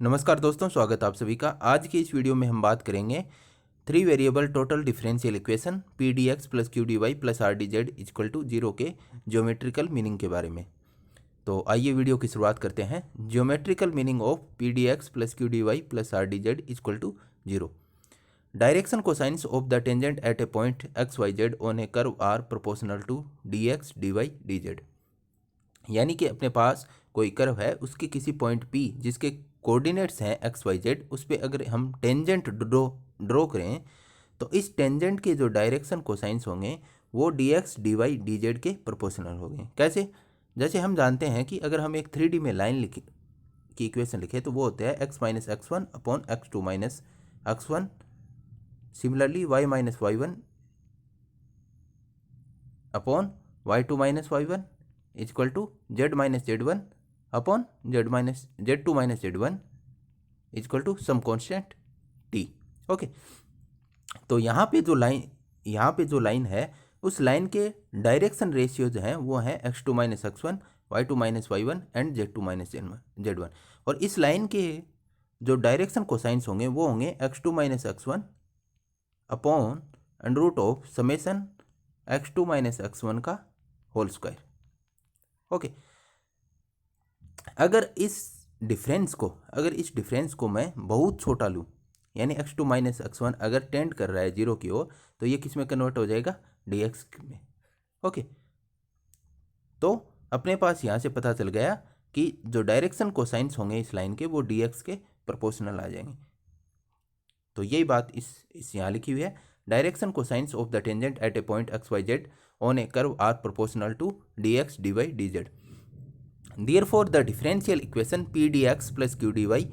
नमस्कार दोस्तों, स्वागत है आप सभी का। आज की इस वीडियो में हम बात करेंगे three variable total differential equation P D X plus Q D Y plus R D Z equal to zero के ज्योमेट्रिकल मीनिंग के बारे में। तो आइए वीडियो की शुरुआत करते हैं। Geometrical meaning of P D X plus Q D Y plus R D Z equal to zero. Direction cosines of the tangent at a point X Y Z on a curve are proportional to D X D Y D Z. यानी कि अपने पास कोई curve है, उसके किसी point P जिसके coordinates हैं एक्स वाई जेड, उस पर अगर हम टेंजेंट ड्रॉ करें तो इस टेंजेंट के जो डायरेक्शन कोसाइंस होंगे वो D X D Y D Z के प्रोपोर्शनल होंगे। कैसे? जैसे हम जानते हैं कि अगर हम एक 3D में लाइन लिखे की इक्वेशन लिखे तो वो होता है X minus X one upon X two minus X one. Similarly Y minus Y one upon Y two minus Y one equal to Z minus Z one upon Z two minus Z one equal to some constant T. Okay, तो यहाँ पे जो line है उस line के direction ratio जो हैं वो हैं X two minus X one, Y two minus Y one and Z two minus Z one. और इस लाइन के जो डायरेक्शन कोसाइंस होंगे वो होंगे X two minus X one upon under root of summation X two minus X one का whole square. Okay, अगर इस डिफरेंस को मैं बहुत छोटा लूँ, यानी X two minus X one अगर टेंड कर रहा है जीरो की ओर, तो ये किस में कन्वर्ट हो जाएगा? डी एक्स में। ओके, तो अपने पास यहाँ से पता चल गया कि जो डायरेक्शन कोसाइंस होंगे इस लाइन के वो डी एक्स के प्रोपोर्शनल आ जाएंगे। तो यही बात इस यहाँ लिखी हुई है, direction cosines of the tangent at a point X Y Z on a curve are proportional to D X D Y D Z. Therefore, the differential equation P D X plus Q D Y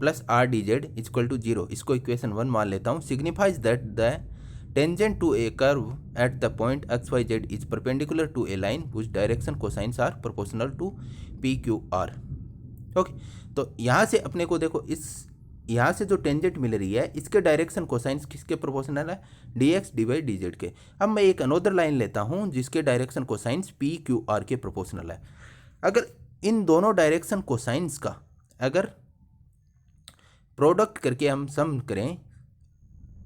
plus R D Z equal to zero, इसको equation 1 मान लेता हूँ, signifies that the tangent to a curve at the point X Y Z is perpendicular to a line which direction cosines are proportional to P Q R. Okay, तो यहाँ से अपने को देखो, यहाँ से जो टेंजेंट मिल रही है इसके डायरेक्शन कोसाइंस किसके प्रोपोर्शनल है? D X D Y D Z के। अब मैं एक अनोदर लाइन लेता हूँ जिसके direction cosines P Q R के प्रोपोर्शनल है। अगर इन दोनों डायरेक्शन कोसाइंस का अगर प्रोडक्ट करके हम सम करें,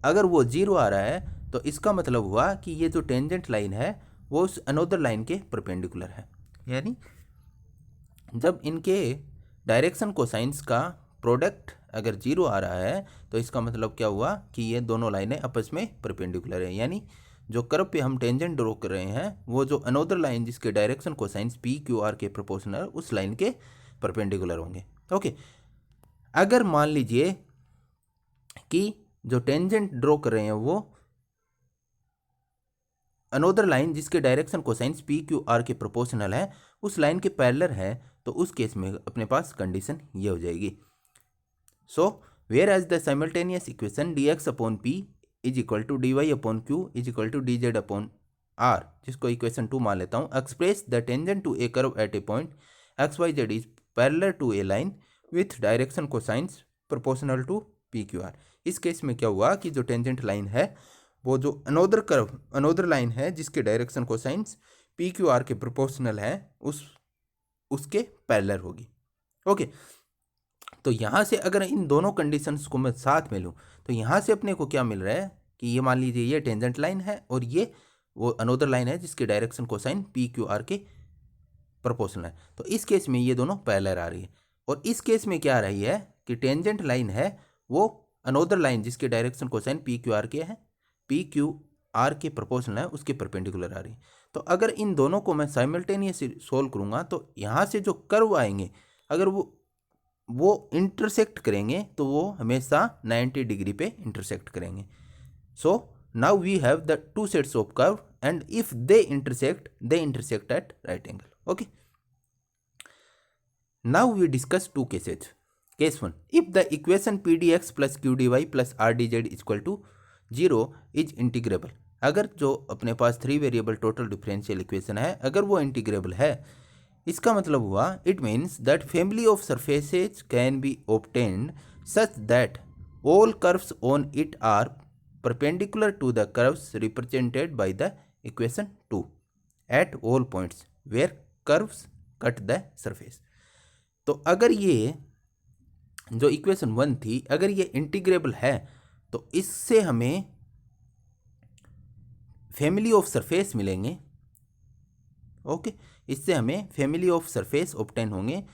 अगर वो जीरो आ रहा है तो इसका मतलब हुआ कि ये जो टेंजेंट लाइन है वो उस अनोदर लाइन के परपेंडिकुलर है। यानी जब इनके डायरेक्शन कोसाइंस का प्रोडक्ट अगर जीरो आ रहा है तो इसका मतलब क्या हुआ कि ये दोनों लाइनें आपस में परपेंडिकुलर है। यानी जो कर्व पे हम टेंजेंट ड्रॉ कर रहे हैं वो जो अनोदर लाइन जिसके direction cosines P Q R के प्रोपोर्शनल उस लाइन के परपेंडिकुलर होंगे। ओके, अगर मान लीजिए कि जो टेंजेंट ड्रॉ कर रहे हैं वो अनोदर लाइन जिसके direction cosines P Q R के प्रोपोर्शनल है उस लाइन के पैरेलल है, तो उस केस में अपने पास कंडीशन ये हो जाएगी। So where as the simultaneous equation D X upon P is equal to D Y upon Q is equal to D Z upon R, जिसको इक्वेशन 2 मान लेता हूँ, express the tangent to a curve at a point X Y Z is parallel to a line with direction cosines proportional to P Q R. इस case में क्या हुआ कि जो टेंजेंट लाइन है वो जो अनोदर लाइन है जिसके direction cosines P Q R के प्रोपोर्शनल है उसके पैरेलल होगी। ओके, तो यहाँ से अगर इन दोनों कंडीशंस को मैं साथ में लूँ तो यहाँ से अपने को क्या मिल रहा है कि ये मान लीजिए ये टेंजेंट लाइन है और ये वो अनोदर लाइन है जिसके direction cosine P Q R के प्रोपोर्शनल है। तो इस केस में ये दोनों पैरेलल आ रही है, और इस केस में क्या आ रही है कि टेंजेंट लाइन है वो अनोदर लाइन जिसके direction cosine P Q R के है, पी क्यू आर के प्रोपोर्शनल है, उसके परपेंडिकुलर आ रही है। तो अगर इन दोनों को मैं साइमल्टेनियसली सोल्व करूँगा तो यहाँ से जो कर्व आएंगे अगर वो इंटरसेक्ट करेंगे तो वो हमेशा 90 डिग्री पे इंटरसेक्ट करेंगे। So now we have the two sets of curve and if they intersect at right angle. Okay, now we discuss two cases. Case 1, if the equation P D X plus Q D Y plus R D Z equal to zero is integrable. अगर जो अपने पास three variable total differential equation है अगर वो integrable है, इसका मतलब हुआ it means that family of surfaces can be obtained such that all curves on it are perpendicular to the curves represented by the equation 2 at all points where curves cut the surface. तो अगर ये जो equation 1 थी, अगर ये integrable है तो इससे हमें फैमिली ऑफ सरफेस मिलेंगे। ओके, इससे हमें फैमिली ऑफ सरफेस ऑब्टेन होंगे,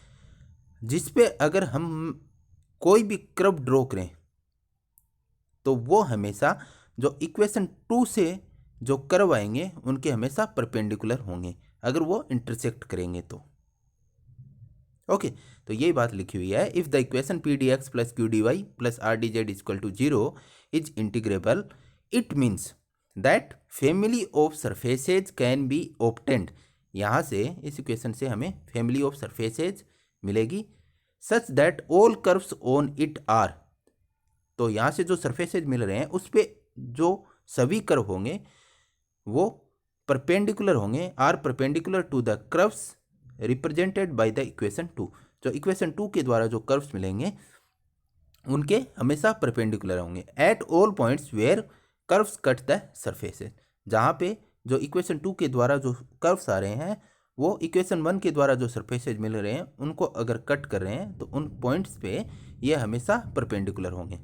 जिस पे अगर हम कोई भी कर्व ड्रॉ करें तो वो हमेशा जो इक्वेशन 2 से जो कर्व आएंगे उनके हमेशा परपेंडिकुलर होंगे, अगर वो इंटरसेक्ट करेंगे तो। ओके, तो यही बात लिखी हुई है, if the equation P D X plus Q D Y plus R D Z equal to 0 is integrable, it means that family of surfaces can be obtained. यहाँ से इस इक्वेशन से हमें फैमिली ऑफ सरफेसेज मिलेगी, such that all curves on it are. तो यहाँ से जो सरफेसेज मिल रहे हैं उस पर जो सभी कर्व होंगे वो परपेंडिकुलर होंगे, are perpendicular to the curves represented by the equation 2। जो इक्वेशन 2 के द्वारा जो कर्व्स मिलेंगे उनके हमेशा परपेंडिकुलर होंगे at all points where curves cut the surfaces. जहाँ पे जो इक्वेशन 2 के द्वारा जो कर्व्स आ रहे हैं वो इक्वेशन 1 के द्वारा जो सरफेसेज मिल रहे हैं उनको अगर कट कर रहे हैं तो उन पॉइंट्स पे ये हमेशा परपेंडिकुलर होंगे।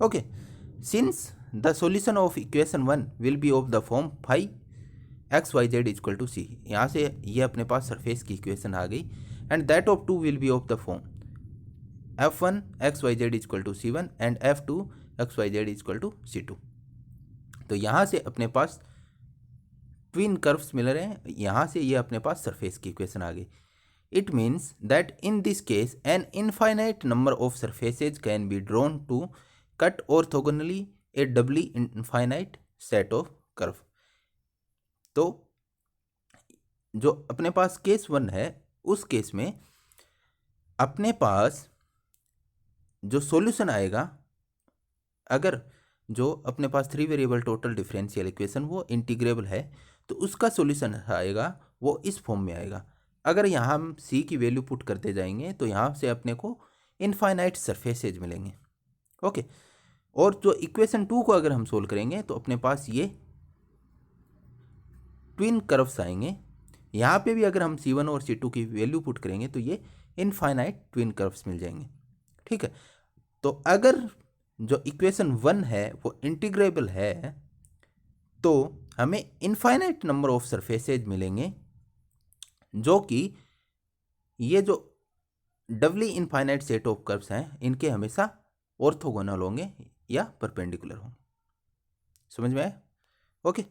Okay, since the solution of equation 1 will be of the form phi X Y Z equal to C, यहाँ से ये अपने पास सरफेस की इक्वेशन आ गई, and that of 2 will be of the form f1 X Y Z equal to C one and f2 X Y Z equal to C two. तो यहाँ से अपने पास ट्विन कर्व्स मिल रहे हैं, यहाँ से ये अपने पास सरफेस की इक्वेशन आ गई। It means that in this case an infinite number of surfaces can be drawn to cut orthogonally a doubly infinite set of curve. तो जो अपने पास केस 1 है उस केस में अपने पास जो सॉल्यूशन आएगा, अगर जो अपने पास 3 वेरिएबल टोटल डिफरेंशियल इक्वेशन वो इंटीग्रेबल है तो उसका सॉल्यूशन आएगा वो इस फॉर्म में आएगा। अगर यहाँ हम c की वैल्यू पुट करते जाएंगे तो यहाँ से अपने को इनफाइनाइट सरफेसेज मिलेंगे। ओके, और जो इक्वेशन 2 को अगर हम सोल्व करेंगे तो अपने पास ये ट्विन कर्व्स आएंगे। यहाँ पे भी अगर हम c1 और c2 की वैल्यू पुट करेंगे तो ये इनफाइनाइट ट्विन कर्व्स मिल जाएंगे। ठीक है, तो अगर जो इक्वेशन 1 है वो इंटीग्रेबल है तो हमें इनफाइनाइट नंबर ऑफ सरफेसेज मिलेंगे, जो कि ये जो डबली इनफाइनाइट सेट ऑफ कर्व्स हैं इनके हमेशा ऑर्थोगोनल होंगे या परपेंडिकुलर होंगे। समझ में आया? ओके,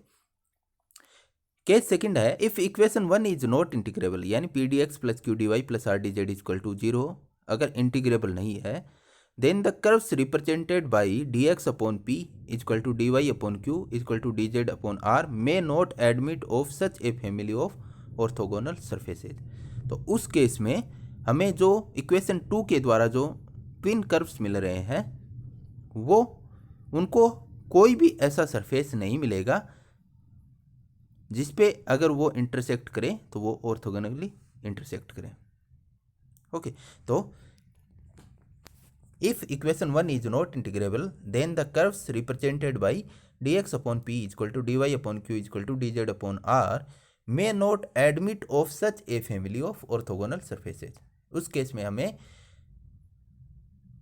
केस सेकंड है, if equation 1 is not integrable, यानी P D X plus Q D Y plus R D Z equal to 0 अगर इंटीग्रेबल नहीं है, then the curves represented by dx upon p equal to dy upon q equal to dz upon r may not admit of such a family of orthogonal surfaces। तो उस case में हमें जो equation 2 के द्वारा जो ट्विन कर्व्स मिल रहे हैं वो उनको कोई भी ऐसा सरफेस नहीं मिलेगा जिस पे अगर वो इंटरसेक्ट करें तो वो ऑर्थोगोनली इंटरसेक्ट करें। ओके, तो if equation 1 is not integrable, then the curves represented by dx upon p equal to dy upon q equal to dz upon r may not admit of such a family of orthogonal surfaces। उस case में हमें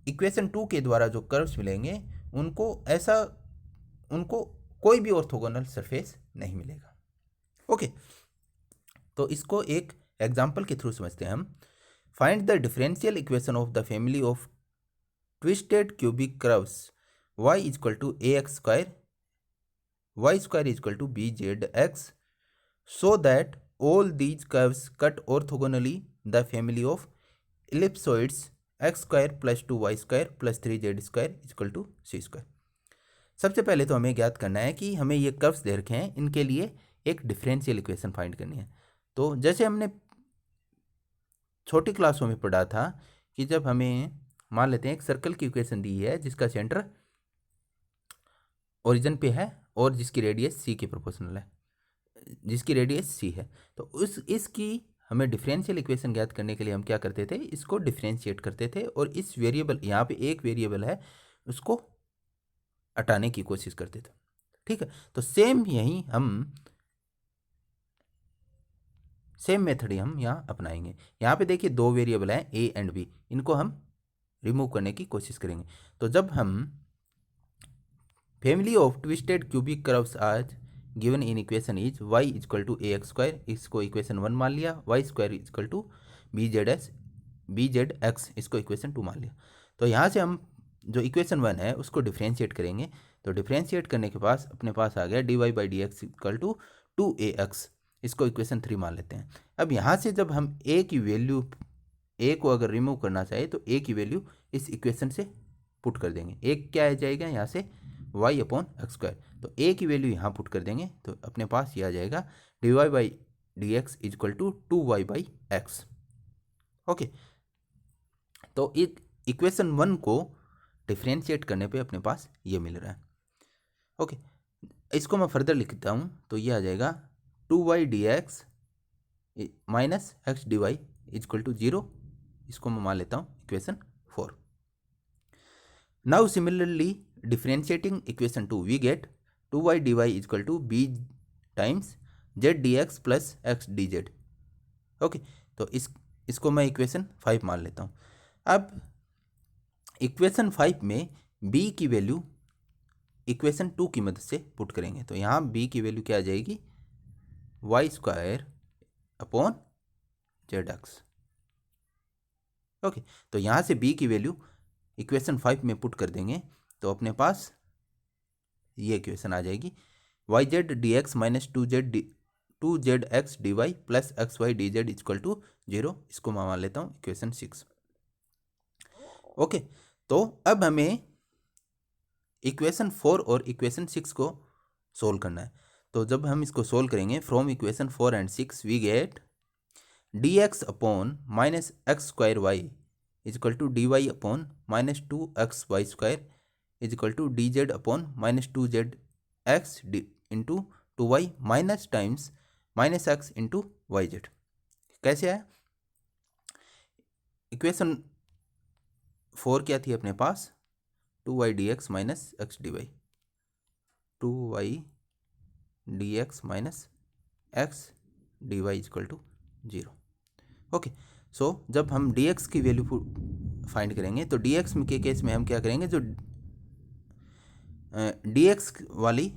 equation 2 के द्वारा जो curves मिलेंगे उनको कोई भी ऑर्थोगोनल सरफेस नहीं मिलेगा। ओके, तो इसको एक एग्जाम्पल के थ्रू समझते हैं हम। Find the differential equation of the family of twisted cubic curves y equal to ax square, y square equal to bzx, so that all these curves cut orthogonally the family of ellipsoids x square plus 2y square plus 3z square equal to c square। सबसे पहले तो हमें ज्ञात करना है कि हमें ये कर्व्स दे रखे हैं, इनके लिए एक डिफरेंशियल इक्वेशन फाइंड करनी है। तो जैसे हमने छोटी क्लासों में पढ़ा था कि जब हमें मान लेते हैं एक सर्कल की इक्वेशन दी है जिसका सेंटर ओरिजिन पे है और जिसकी रेडियस सी के प्रोपोर्शनल है, जिसकी रेडियस सी है, तो इसकी हमें डिफरेंशियल इक्वेशन ज्ञात करने के लिए हम क्या करते थे, इसको डिफरेंशिएट करते थे और इस वेरिएबल, यहाँ पे एक वेरिएबल है उसको हटाने की कोशिश करते थे। ठीक है, तो सेम मेथड ही हम यहाँ अपनाएंगे। यहाँ पे देखिए 2 वेरिएबल हैं ए एंड बी, इनको हम रिमूव करने की कोशिश करेंगे। तो जब हम family of twisted cubic curves आज given in equation is y equal to A X square, इसको इक्वेशन 1 मान लिया, y square equal to B Z X, इसको इक्वेशन 2 मान लिया। तो यहाँ से हम जो इक्वेशन 1 है उसको डिफ्रेंशिएट करेंगे। तो डिफ्रेंशिएट करने के पास अपने पास आ गया D Y by D X equal to 2ax, इसको इक्वेशन 3 मान लेते हैं। अब यहाँ से जब हम a की वैल्यू, a को अगर रिमूव करना चाहे तो a की वैल्यू इस इक्वेशन से पुट कर देंगे। एक क्या आ जाएगा यहाँ से y अपॉन एक्स स्क्वायर, तो a की वैल्यू यहाँ पुट कर देंगे तो अपने पास ये आ जाएगा D Y by D X is equal to 2y by X. Okay, तो इक्वेशन 1 को डिफ्रेंशिएट करने पे अपने पास ये मिल रहा है। ओके, इसको मैं फर्दर लिखता हूँ तो ये आ जाएगा 2y D X minus X D Y is equal to 0, इसको मैं मान लेता हूँ equation 4। Now similarly differentiating equation 2 we get 2y dy is equal to b times z dx plus x dz। Okay, तो इसको मैं इक्वेशन 5 मान लेता हूँ। अब इक्वेशन 5 में b की वैल्यू इक्वेशन 2 की मदद से पुट करेंगे। तो यहाँ b की वैल्यू क्या आ जाएगी y square upon Z x. Okay, तो यहाँ से b की वैल्यू इक्वेशन 5 में पुट कर देंगे तो अपने पास ये इक्वेशन आ जाएगी Y Z D X minus two Z X D Y plus X Y D Z equal to 0, इसको मैं मान लेता हूँ इक्वेशन 6। ओके, तो अब हमें इक्वेशन 4 और इक्वेशन 6 को सोल्व करना है। तो जब हम इसको सोल्व करेंगे from equation 4 and 6 we get D X upon minus X square Y is equal to D Y upon minus 2x Y square is equal to D Z upon minus 2z X into 2y minus times minus X into Y Z. कैसे आया? Equation 4 क्या थी अपने पास 2y D X minus X D Y, 2y D X minus X D Y is equal to 0। Okay, सो जब हम dx की value find करेंगे तो dx के केस में हम क्या करेंगे, जो dx वाली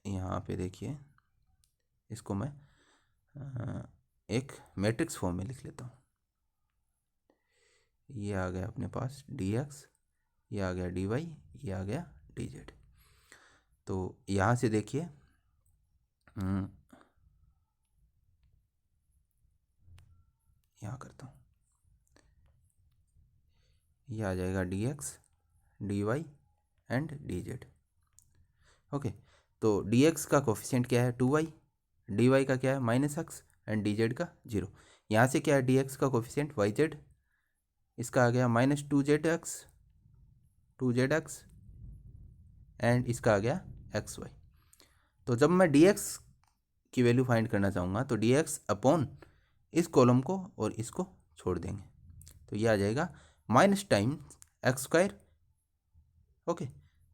यहाँ पे देखिए, इसको मैं एक मैट्रिक्स फॉर्म में लिख लेता हूँ। ये आ गया अपने पास dx, ये आ गया dy, ये आ गया dz। तो यहाँ से देखिए यहाँ करता हूँ, ये आ जाएगा dx dy and dz। Okay, तो dx का कोफिशिएंट क्या है 2y, dy का क्या है माइनस एक्स एंड dz का 0। यहाँ से क्या है dx का कोफिशिएंट yz, इसका आ गया माइनस 2z एक्स एंड इसका आ गया xy। तो जब मैं dx की वैल्यू फाइंड करना चाहूँगा तो dx अपॉन इस कॉलम को और इसको छोड़ देंगे तो ये आ जाएगा minus times X square. Okay,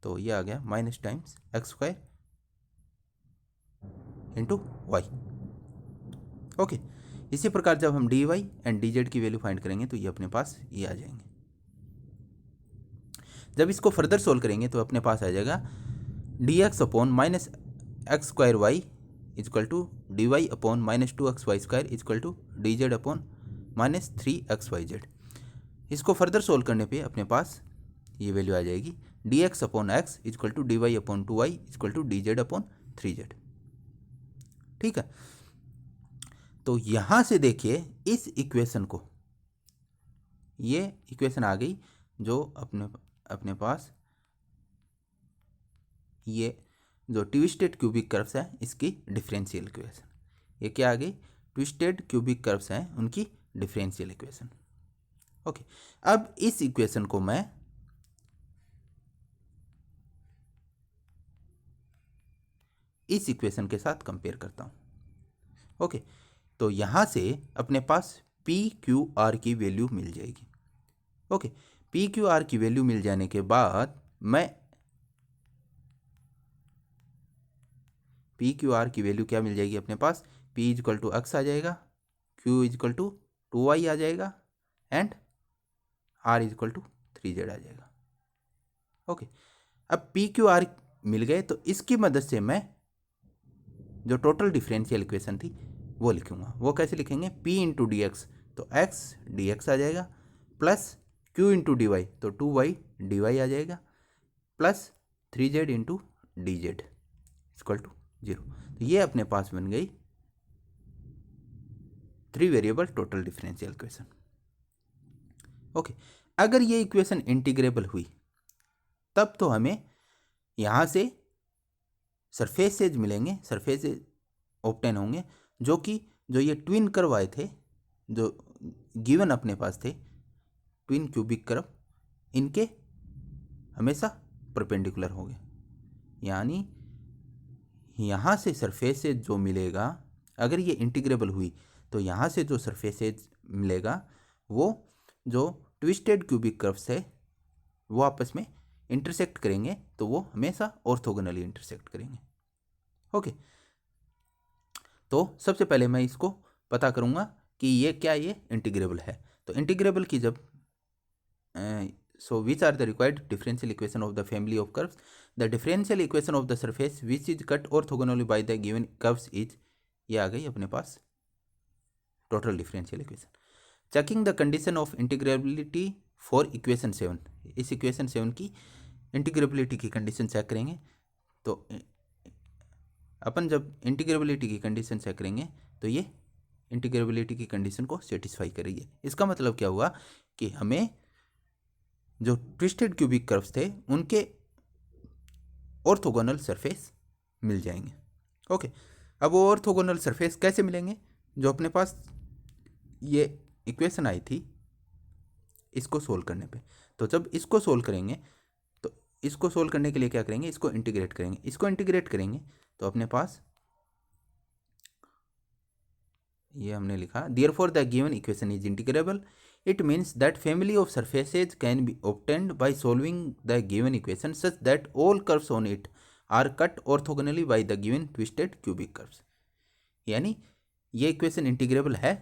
तो ये आ गया minus times X square into Y. Okay, इसी प्रकार जब हम D Y and D Z की वैल्यू फाइंड करेंगे तो ये अपने पास ये आ जाएंगे। जब इसको फर्दर सोल्व करेंगे तो अपने पास आ जाएगा D X upon minus X square Y is equal to D Y upon minus 2x Y square is equal to D Z upon minus 3x Y Z. इसको फर्दर सोल्व करने पे अपने पास ये वैल्यू आ जाएगी D X upon X is equal to D Y upon 2y is equal to D Z upon 3z। ठीक है, तो यहाँ से देखिए इस इक्वेशन को, ये इक्वेशन आ गई जो अपने पास ये जो ट्विस्टेड क्यूबिक कर्व्स है इसकी डिफरेंशियल इक्वेशन, ये क्या आ गई ट्विस्टेड क्यूबिक कर्व्स हैं उनकी डिफरेंशियल इक्वेशन। ओके, अब इस इक्वेशन को मैं इस इक्वेशन के साथ कंपेयर करता हूँ। ओके, तो यहाँ से अपने पास पी क्यू आर की वैल्यू मिल जाएगी। ओके, पी क्यू आर की वैल्यू मिल जाने के बाद मैं पी क्यू आर की वैल्यू क्या मिल जाएगी अपने पास, पी इजक्वल टू एक्स आ जाएगा Q इजक्वल टू 2y आ जाएगा and R is equal to 3z आ जाएगा। ओके, अब पी क्यू आर मिल गए तो इसकी मदद से मैं जो टोटल डिफरेंशियल इक्वेशन थी वो लिखूंगा। वो कैसे लिखेंगे, P इंटू डी एक्स तो x dx आ जाएगा, plus Q into D Y तो 2y dy आ जाएगा, plus 3z into D Z equal to 0। तो ये अपने पास बन गई 3 variable total differential equation. Okay, अगर ये इक्वेशन इंटीग्रेबल हुई तब तो हमें यहाँ से सरफेसेज मिलेंगे, सरफेसेज ऑब्टेन होंगे, जो ये ट्विन कर्व आए थे, जो गिवन अपने पास थे ट्विन क्यूबिक कर्व, इनके हमेशा परपेंडिकुलर होंगे। यानी यहाँ से सरफेसेज जो मिलेगा, अगर ये इंटीग्रेबल हुई तो यहाँ से जो सरफेसेज मिलेगा वो जो ट्विस्टेड क्यूबिक कर्व्स है वो आपस में इंटरसेक्ट करेंगे, तो वो हमेशा ऑर्थोगोनली इंटरसेक्ट करेंगे। ओके, तो सबसे पहले मैं इसको पता करूंगा कि ये इंटीग्रेबल है। तो इंटीग्रेबल की जब so which are the required differential equation of the family of curves, the differential equation of the surface which is cut orthogonally by the given curves is, ये आ गई अपने पास total differential equation. Checking the condition of integrability for equation 7, इस equation 7 की integrability की condition check करेंगे। तो अपन जब इंटीग्रेबिलिटी की कंडीशन चेक करेंगे तो ये इंटीग्रेबिलिटी की कंडीशन को सेटिस्फाई करेगी। इसका मतलब क्या हुआ कि हमें जो ट्विस्टेड क्यूबिक कर्व्स थे उनके ऑर्थोगोनल सरफेस मिल जाएंगे। ओके, अब वो ऑर्थोगोनल सरफेस कैसे मिलेंगे, जो अपने पास ये इक्वेशन आई थी इसको सोल्व करने पे। तो जब इसको सोल्व करेंगे तो इसको सोल्व करने के लिए क्या करेंगे, इसको इंटीग्रेट करेंगे। इसको इंटीग्रेट करेंगे तो अपने पास ये हमने लिखा, therefore the given equation is integrable, it means that family of surfaces can be obtained by solving the given equation such that all curves on it are cut orthogonally by the given twisted cubic curves. यानी ये equation integrable है।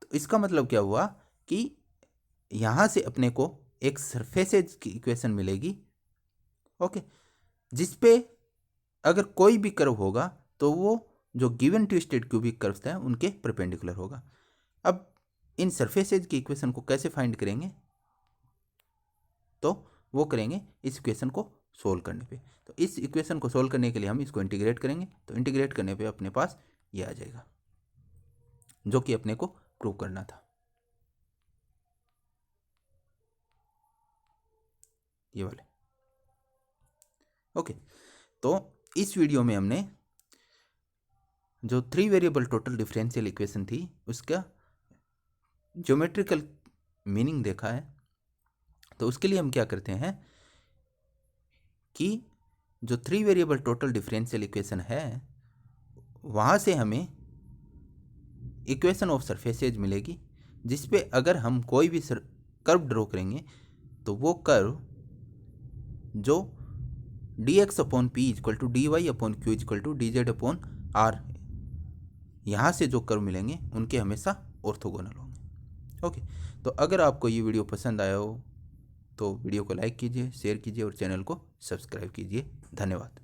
तो इसका मतलब क्या हुआ कि यहाँ से अपने को एक सरफेसेज की इक्वेशन मिलेगी, ओके, जिसपे अगर कोई भी कर्व होगा तो वो जो गिवन ट्विस्टेड क्यूबिक कर्व्स हैं उनके परपेंडिकुलर होगा। अब इन सरफेसेज की इक्वेशन को कैसे फाइंड करेंगे, तो वो करेंगे इस इक्वेशन को सोल्व करने पे। तो इस इक्वेशन को सोल्व करने के लिए हम इसको इंटीग्रेट करेंगे। तो इंटीग्रेट करने पे अपने पास ये आ जाएगा जो कि अपने को प्रूव करना था, ये वाले। ओके, तो इस वीडियो में हमने जो 3 वेरिएबल टोटल डिफरेंशियल इक्वेशन थी उसका ज्योमेट्रिकल मीनिंग देखा है। तो उसके लिए हम क्या करते हैं कि जो 3 वेरिएबल टोटल डिफरेंशियल इक्वेशन है वहाँ से हमें इक्वेशन ऑफ सरफेसेज मिलेगी, जिसपे अगर हम कोई भी कर्व ड्रॉ करेंगे तो वो कर्व जो dx upon P equal to dy upon Q equal to dz upon R, यहाँ से जो कर्व मिलेंगे उनके हमेशा ऑर्थोगोनल होंगे। ओके, तो अगर आपको ये वीडियो पसंद आया हो तो वीडियो को लाइक कीजिए, शेयर कीजिए और चैनल को सब्सक्राइब कीजिए। धन्यवाद।